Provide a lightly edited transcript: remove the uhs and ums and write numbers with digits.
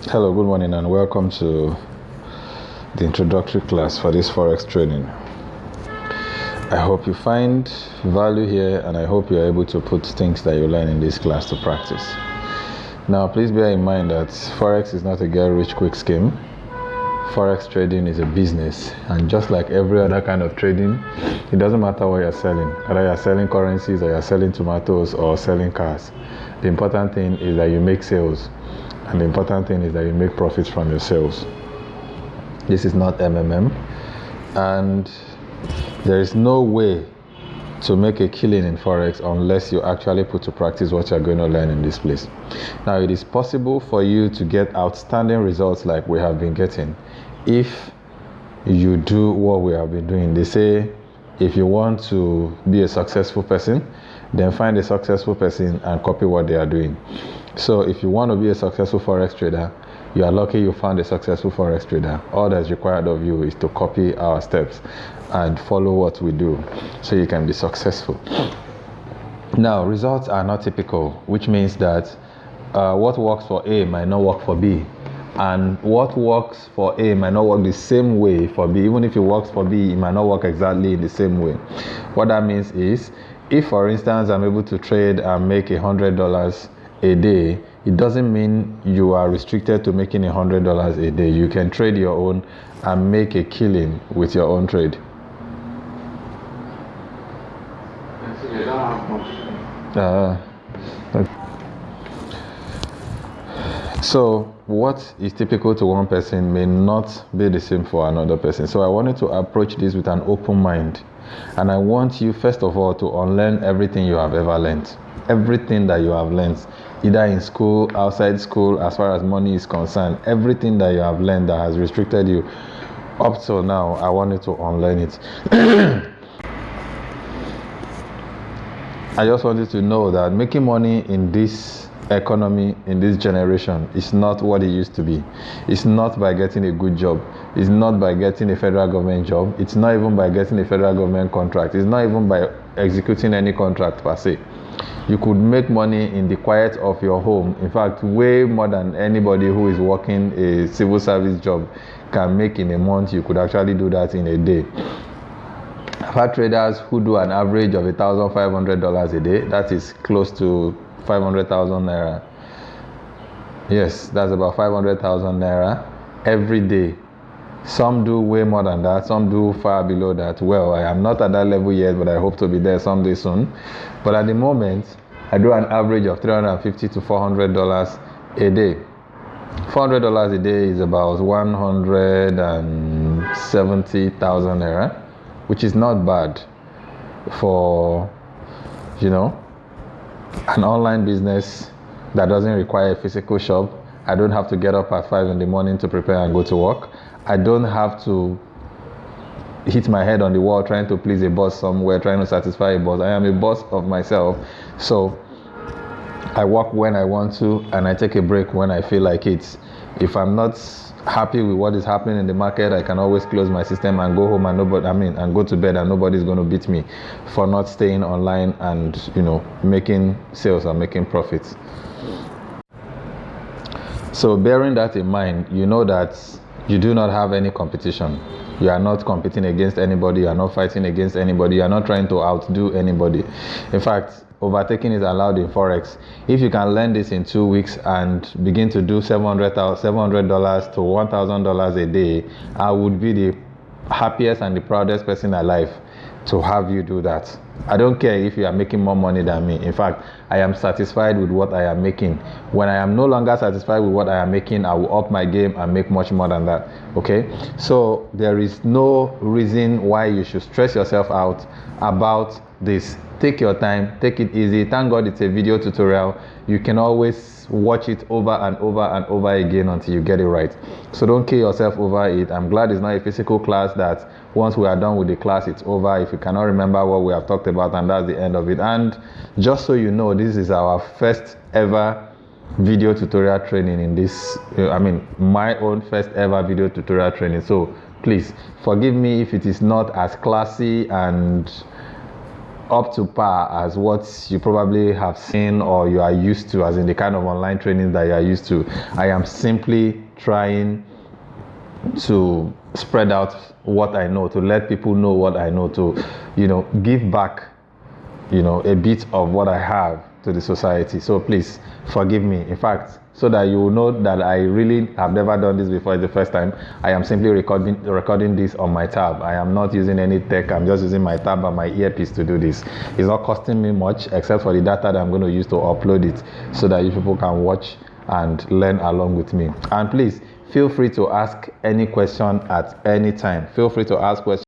Hello, good morning, and welcome to the introductory class for this forex training. I hope you find value here, and I hope you're able to put things that you learn in this class to practice. Now, please bear in mind that forex is not a get rich quick scheme. Forex trading is a business, and just like every other kind of trading, it doesn't matter what you're selling, whether you're selling currencies or you're selling tomatoes or selling cars. The important thing is that you make sales, and the important thing is that you make profits from your sales. This is not MMM, and there is no way to make a killing in forex unless you actually put to practice what you're going to learn in this place. Now, it is possible for you to get outstanding results like we have been getting if you do what we have been doing. They say if you want to be a successful person, then find a successful person and copy what they are doing. So if you want to be a successful forex trader, you are lucky you found a successful forex trader. All that's required of you is to copy our steps and follow what we do so you can be successful. Now, results are not typical, which means that what works for A might not work for B. And what works for A might not work the same way for B. Even if it works for B, it might not work exactly in the same way. What that means is, if for instance I'm able to trade and make $100 a day, it doesn't mean you are restricted to making $100 a day. You can trade your own and make a killing with your own trade. So what is typical to one person may not be the same for another person. So I wanted to approach this with an open mind, and I want you first of all to unlearn everything you have ever learned. Everything that you have learned, either in school, outside school, as far as money is concerned, everything that you have learned that has restricted you up till now, I wanted to unlearn it. I just wanted to know that making money in this economy, in this generation, is not what it used to be. It's not by getting a good job. It's not by getting a federal government job. It's not even by getting a federal government contract. It's not even by executing any contract per se. You could make money in the quiet of your home. In fact, way more than anybody who is working a civil service job can make in a month. You could actually do that in a day. I've had traders who do an average of $1,500 a day. That is close to 500,000 naira. Yes, that's about 500,000 naira every day. Some do way more than that, some do far below that. Well, I am not at that level yet, but I hope to be there someday soon. But at the moment, I do an average of $350 to $400 a day. $400 a day is about 170,000 naira, which is not bad for, an online business that doesn't require a physical shop. I don't have to get up at 5 in the morning to prepare and go to work. I don't have to hit my head on the wall trying to please a boss somewhere, trying to satisfy a boss. I am a boss of myself. So I work when I want to, and I take a break when I feel like it. If I'm not happy with what is happening in the market, I can always close my system and go home and go to bed, and nobody's going to beat me for not staying online and making sales and making profits. So bearing that in mind, you know that you do not have any competition. You are not competing against anybody. You are not fighting against anybody. You are not trying to outdo anybody. In fact, overtaking is allowed in forex. If you can learn this in 2 weeks and begin to do $700 to $1,000 a day, I would be the happiest and the proudest person alive to have you do that. I don't care if you are making more money than me. In fact, I am satisfied with what I am making. When I am no longer satisfied with what I am making, I will up my game and make much more than that. Okay? So there is no reason why you should stress yourself out about this. Take your time, take it easy. Thank God it's a video tutorial. You can always watch it over and over and over again until you get it right. So don't kill yourself over it. I'm glad it's not a physical class that once we are done with the class, it's over. If you cannot remember what we have talked about, and that's the end of it. And just so you know, this is our first ever video tutorial training in this, my own first ever video tutorial training. So please forgive me if it is not as classy and up to par as what you probably have seen or you are used to, as in the kind of online training that you are used to. I am simply trying to spread out what I know, to let people know what I know, to, give back, a bit of what I have to the society. So please forgive me. In fact, so that you will know that I really have never done this before, it's the first time. I am simply recording this on my tab. I am not using any tech. I'm just using my tab and my earpiece to do this. It's not costing me much except for the data that I'm going to use to upload it so that you people can watch and learn along with me. And please feel free to ask any question at any time. Feel free to ask questions.